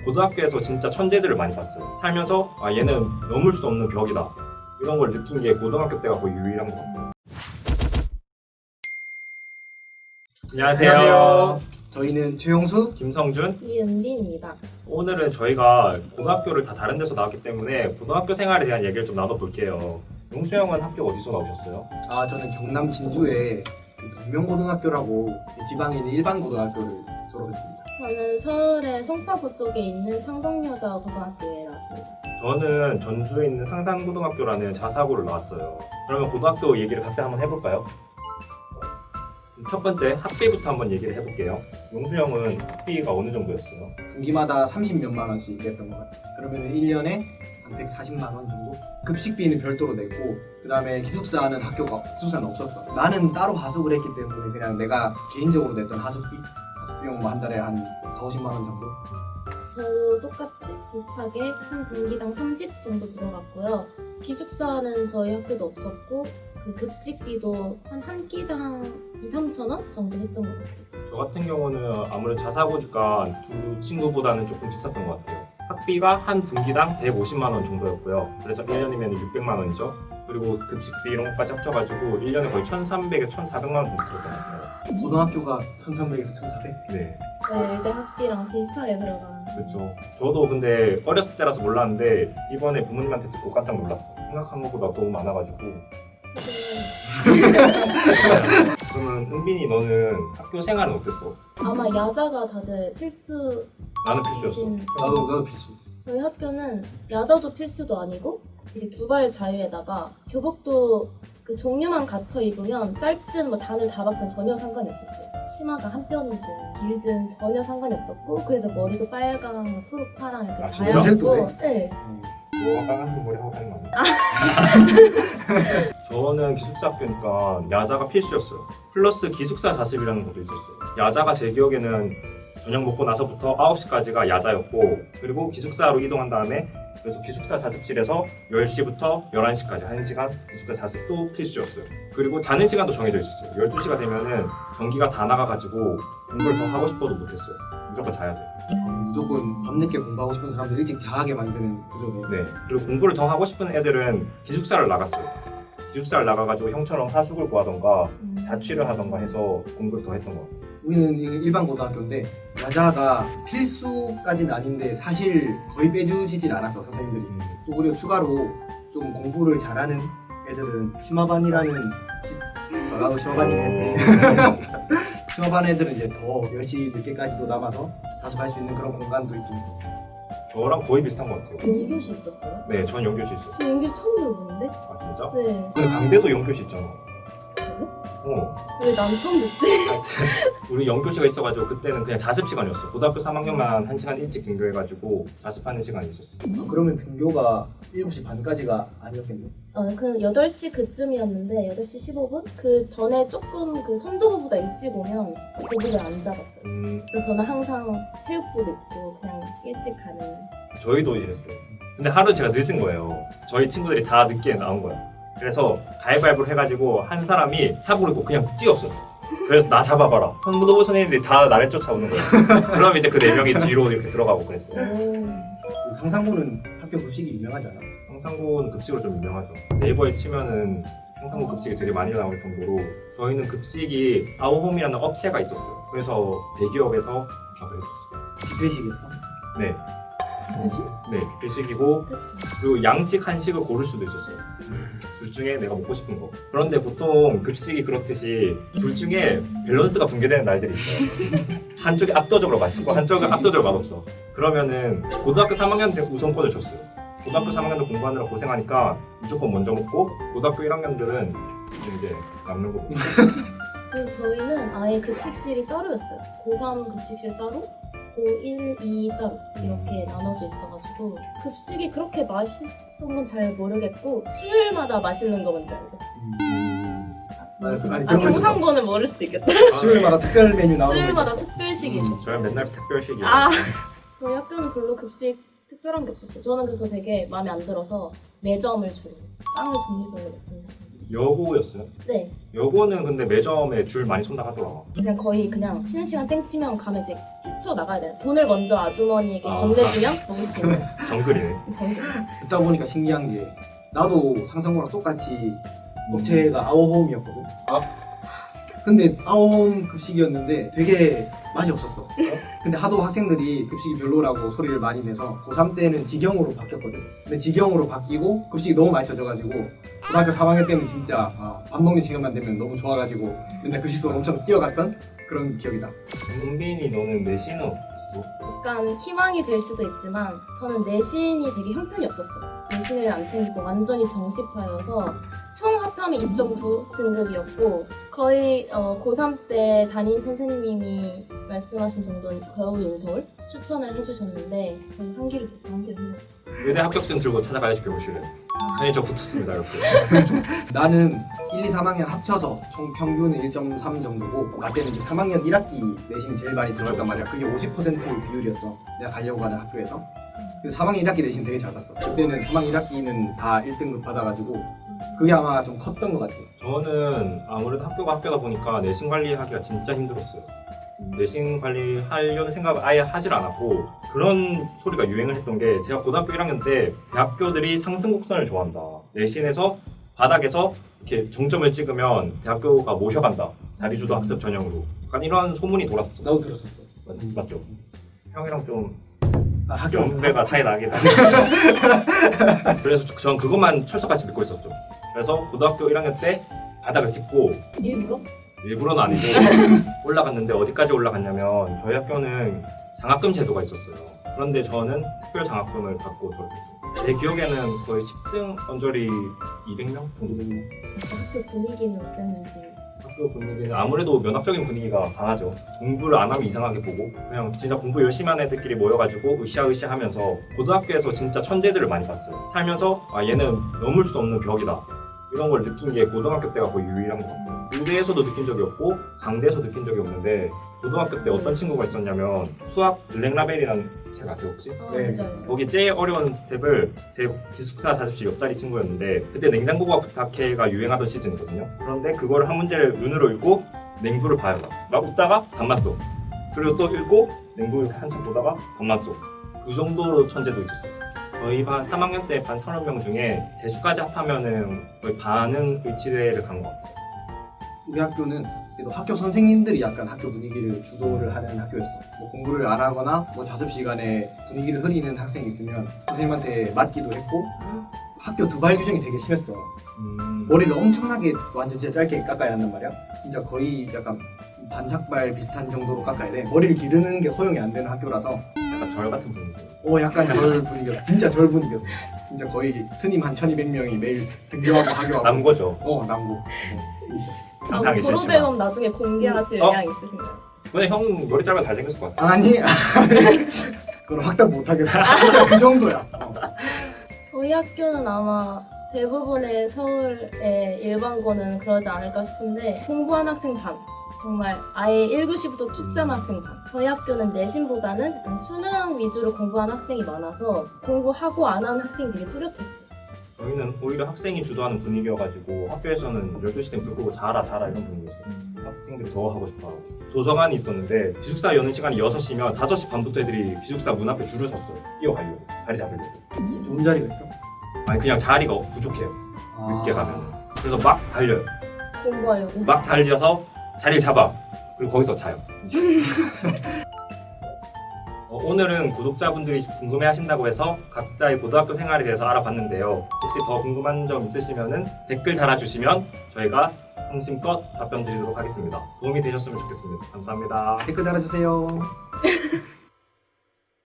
고등학교에서 진짜 천재들을 많이 봤어요. 살면서 아 얘는 넘을 수 없는 벽이다. 이런 걸 느낀 게 고등학교 때가 거의 유일한 것 같아요. 안녕하세요. 저희는 최용수, 김성준. 이은빈입니다. 오늘은 저희가 고등학교를 다 다른 데서 나왔기 때문에 고등학교 생활에 대한 얘기를 좀 나눠볼게요. 용수 형은 학교 어디서 나오셨어요? 저는 경남 진주의 동명고등학교라고 지방에 있는 일반 고등학교를 졸업했습니다. 저는 서울의 송파구 쪽에 있는 창동여자고등학교에 나왔습니다. 저는 전주에 있는 상산고등학교라는 자사고를 나왔어요. 그러면 고등학교 얘기를 각자 한번 해볼까요? 첫 번째 학비부터 한번 얘기를 해볼게요. 용수 형은 학비가 어느 정도였어요? 분기마다 30몇만 원씩 냈던 것 같아요. 그러면 1년에 한 140만 원 정도? 급식비는 별도로 냈고 그 다음에 기숙사는 기숙사는 없었어. 나는 따로 하숙을 했기 때문에 그냥 내가 개인적으로 냈던 하숙비? 하숙비용 뭐 한 달에 한 4, 50만 원 정도? 저도 똑같이 비슷하게 한 분기당 30 정도 들어갔고요. 기숙사는 저희 학교도 없었고 그 급식비도 한 끼당 2, 3천 원 정도 했던 것 같아요. 저 같은 경우는 아무래도 자사고니까 두 친구보다는 조금 비쌌던 것 같아요. 학비가 한 분기당 150만 원 정도였고요. 그래서 1년이면 600만 원이죠. 그리고 급식비 이런 것까지 합쳐가지고 1년에 거의 1,300에서 1,400만 원 정도 들었던 것 같아요. 고등학교가 1,300에서 1,400? 네, 네, 내 학비랑 비슷하게 들어간. 그렇죠. 저도 근데 어렸을 때라서 몰랐는데 이번에 부모님한테 듣고 깜짝 놀랐어요. 생각한 것보다 너무 많아가지고. 그러면 은빈이 너는 학교 생활은 어땠어? 아마 야자가 다들 필수. 나는 필수였어. 나도 필수. 저희 학교는 야자도 필수도 아니고 이게 두발 자유에다가 교복도 그 종류만 갖춰 입으면 짧든 뭐 단을 다 받든 전혀 상관이 없었어요. 치마가 한 뼘이든 길든 전혀 상관이 없었고 그래서 머리도 빨강, 뭐 초록, 파랑 이렇게 아, 진짜? 다양했고 네. 너 빨간 머리 하고 다니는 거 아니야? 저는 기숙사 학교니까 야자가 필수였어요. 플러스 기숙사 자습이라는 것도 있었어요. 야자가 제 기억에는 저녁 먹고 나서부터 9시까지가 야자였고 그리고 기숙사로 이동한 다음에 그래서 기숙사 자습실에서 10시부터 11시까지 1시간 기숙사 자습도 필수였어요. 그리고 자는 시간도 정해져 있었어요. 12시가 되면은 전기가 다 나가가지고 공부를 더 하고 싶어도 못했어요. 무조건 자야 돼요. 무조건 밤늦게 공부하고 싶은 사람들 일찍 자게 만드는 구조네요. 네. 그리고 공부를 더 하고 싶은 애들은 기숙사를 나갔어요. 기숙사를 나가가지고 형처럼 하숙을 구하던가 자취를 하던가 해서 공부를 더 했던 것 같아요. 우리는 일반 고등학교인데 야자가 필수까지는 아닌데 사실 거의 빼주시질 않았어 선생님들이. 또 그리고 추가로 좀 공부를 잘하는 애들은 심화반이라는 나도 심화반이겠지. 심화반 애들은 이제 더 10시 늦게까지도 남아서 자습할 수 있는 그런 공간도 있긴 있었어. 저랑 거의 비슷한 것 같아요. 연교시 있었어요? 네, 전 연교시 있었어요. 저 연교시 처음 들어보는데? 아 진짜? 네. 근데 강대도 연교시 있잖아. 그래요? 왜 난 처음 듣지? 우리 연교시가 있어가지고 그때는 그냥 자습 시간이었어. 고등학교 3학년만 1시간 일찍 등교해가지고 자습하는 시간이 있었어. 그러면 등교가 7시 반까지가 아니었겠네. 그 8시 그쯤이었는데 8시 15분? 그 전에 조금 그 선도부보다 일찍 오면 고집을 안 잡았어요. 그래서 저는 항상 체육복 입고 그냥 일찍 가는. 저희도 이랬어요. 근데 하루 제가 늦은 거예요. 저희 친구들이 다 늦게 나온 거야. 그래서 가위바위보를 해가지고 한 사람이 사고를 입고 그냥 뛰었어. 그래서 나 잡아봐라. 선무도부 선생님들이 다 나를 쫓아오는 거야. 그럼 이제 그 4명이 뒤로 이렇게 들어가고 그랬어요. 상상고는 학교 급식이 유명하잖아. 상상고는 급식으로 좀 유명하죠. 네이버에 치면은 상상고 급식이 되게 많이 나올 정도로 저희는 급식이 아우홈이라는 업체가 있었어요. 그래서 대기업에서 작업을 했었어요. 뷔페식이었어? 네. 뭐지? 네, 뷔페식이고 그리고 양식, 한식을 고를 수도 있었어요. 둘 중에 내가 먹고 싶은 거. 그런데 보통 급식이 그렇듯이 둘 중에 밸런스가 붕괴되는 날들이 있어요. 한쪽이 압도적으로 맛있고 한쪽은 압도적으로 맛없어. 그러면은 고등학교 3학년 때 우선권을 줬어요. 고등학교 3학년도 공부하느라 고생하니까 무조건 먼저 먹고 고등학교 1학년들은 이제 남는 거 먹고. 그리고 저희는 아예 급식실이 따로였어요. 고3 급식실 따로, 고1, 2 따로 이렇게 나눠져 있어가지고 급식이 그렇게 맛있던 건 잘 모르겠고 수요일마다 맛있는 거 뭔지 알죠? 아니, 그런 거 있었어. 상상고는 모를 수도 있겠다. 수요일마다 특별 메뉴 나오는 거 수요일마다 있었어. 특별식이 있었어요. 저희 맨날 특별식이에요. 저희 학교는 별로 급식 특별한 게 없었어요. 저는 그래서 되게 마음에 안 들어서 매점을 주로 빵을 종류별로 먹는 여고였어요? 네, 여고는 근데 매점에 줄 많이 선다 하더라. 그냥 거의 그냥 쉬는 시간 땡치면 가면 이제 헤쳐나가야 돼. 돈을 먼저 아주머니에게 아. 건네주면 먹을 수 있는 정글이네. 정도. 듣다 보니까 신기한 게 나도 상상고랑 똑같이 업체가 아워홈이었거든. 근데 아워홈 급식이었는데 되게 맛이 없었어. 근데 하도 학생들이 급식이 별로라고 소리를 많이 내서 고3 때는 직영으로 바뀌었거든. 근데 직영으로 바뀌고 급식이 너무 맛있어져가지고 고등학교 3학년 때는 진짜 밥 먹는 시간만 되면 너무 좋아가지고 맨날 급식소를 엄청 뛰어갔던 그런 기억이다. 은빈이 너는 내신은 어땠어? 약간 희망이 될 수도 있지만 저는 내신이 되게 형편이 없었어요. 내신을 안 챙기고 완전히 정시파여서 총 합하면 2.9 등급이었고 거의 고3 때 담임 선생님이 말씀하신 정도는 겨우 인서울 추천을 해주셨는데 저는 한 길을 듣고 한 길을 흘렸죠. 의대 합격증 들고 찾아가야지 교무실에. 아니 저 붙었습니다 이렇게. 나는 1, 2, 3학년 합쳐서 총 평균은 1.3 정도고 나 때는 이제 3학년 1학기 내신이 제일 많이 들어갔단 말이야. 그게 50%의 비율이었어. 내가 가려고 하는 학교에서. 그래서 3학년 1학기 내신 되게 잘 봤어. 그때는 3학년 1학기는 다 1등급 받아가지고 그게 아마 좀 컸던 것 같아. 저는 아무래도 학교가 학교다 보니까 내신 관리하기가 진짜 힘들었어요. 내신 관리하려는 생각을 아예 하질 않았고 그런 소리가 유행을 했던 게 제가 고등학교 1학년 때 대학교들이 상승 곡선을 좋아한다. 내신에서 바닥에서 이렇게 정점을 찍으면 대학교가 모셔간다. 자리주도 학습 전형으로. 약간 이런 소문이 돌았어. 나도 들었었어. 맞죠? 형이랑 좀 학교 연배가 차이 나긴 하네. 그래서 전 그것만 철석같이 믿고 있었죠. 그래서 고등학교 1학년 때 바닥을 찍고 일부러? 일부러는 아니고 올라갔는데 어디까지 올라갔냐면 저희 학교는 장학금 제도가 있었어요. 그런데 저는 특별 장학금을 받고 졸업했어요. 제 기억에는 거의 10등 언저리 200명 정도 되는 학교 분위기는 어땠는지. 학교 분위기는 아무래도 면학적인 분위기가 강하죠. 공부를 안 하면 이상하게 보고 그냥 진짜 공부 열심히 하는 애들끼리 모여가지고 으쌰으쌰 하면서 고등학교에서 진짜 천재들을 많이 봤어요. 살면서 얘는 넘을 수 없는 벽이다. 이런 걸 느낀 게 고등학교 때가 거의 유일한 것 같아요. 의대에서도 느낀 적이 없고 강대에서 느낀 적이 없는데 고등학교 때 어떤 친구가 있었냐면 수학 블랙라벨이라는 책 아세요 혹시? 네. 맞아요. 거기 제일 어려운 스텝을 제 기숙사 40실 옆자리 친구였는데 그때 냉장고가 부탁해가 유행하던 시즌이거든요. 그런데 그걸 한 문제를 눈으로 읽고 냉부를 봐요. 막 웃다가 답만 써. 그리고 또 읽고 냉부 이렇게 한참 보다가 답만 써. 그 정도로 천재도 있었어요. 저희 반 3학년 때 반 30명 중에 재수까지 합하면은 거의 반은 의치대를 간 것 같아요. 우리 학교는 그래도 학교 선생님들이 약간 학교 분위기를 주도를 하는 학교였어. 뭐 공부를 안 하거나 뭐 자습 시간에 분위기를 흐리는 학생이 있으면 선생님한테 맞기도 했고 학교 두발 규정이 되게 심했어. 머리를 엄청나게 완전 진짜 짧게 깎아야 한단 말이야. 진짜 거의 약간 반삭발 비슷한 정도로 깎아야 돼. 머리를 기르는 게 허용이 안 되는 학교라서 약간 절 같은 분위기. 약간 절 분위기였어. 진짜 절 분위기였어. 진짜 거의 스님 한 1200명이 매일 등교하고 하교하고 남고죠. 남고. 상상이 졸업 싫지만. 앨범 나중에 공개하실 의향 있으신가요? 근데 형 머리 짧아 잘생겼을 것 같아. 아니 그걸 확답 못하겠어. 진짜 그 정도야. 저희 학교는 아마 대부분의 서울의 일반고는 그러지 않을까 싶은데 공부한 학생 반 정말 아예 1교시부터 쭉 짜는 학생 반 저희 학교는 내신보다는 약간 수능 위주로 공부한 학생이 많아서 공부하고 안 하는 학생이 되게 뚜렷했어요. 저희는 오히려 학생이 주도하는 분위기여가지고 학교에서는 12시 땐 불 끄고 자라 자라 이런 분위기였어요. 학생들이 더 하고 싶어하고 도서관이 있었는데 기숙사 여는 시간이 6시면 5시 반부터 애들이 기숙사 문 앞에 줄을 섰어요. 뛰어가려고 자리 잡으려고. 좋은 자리가 있어? 아니 그냥 자리가 부족해요. 늦게 가면. 그래서 막 달려요. 공부하려고. 막 달려서 자리를 잡아. 그리고 거기서 자요. 오늘은 구독자분들이 궁금해하신다고 해서 각자의 고등학교 생활에 대해서 알아봤는데요. 혹시 더 궁금한 점 있으시면 댓글 달아주시면 저희가 성심껏 답변 드리도록 하겠습니다. 도움이 되셨으면 좋겠습니다. 감사합니다. 댓글 달아주세요.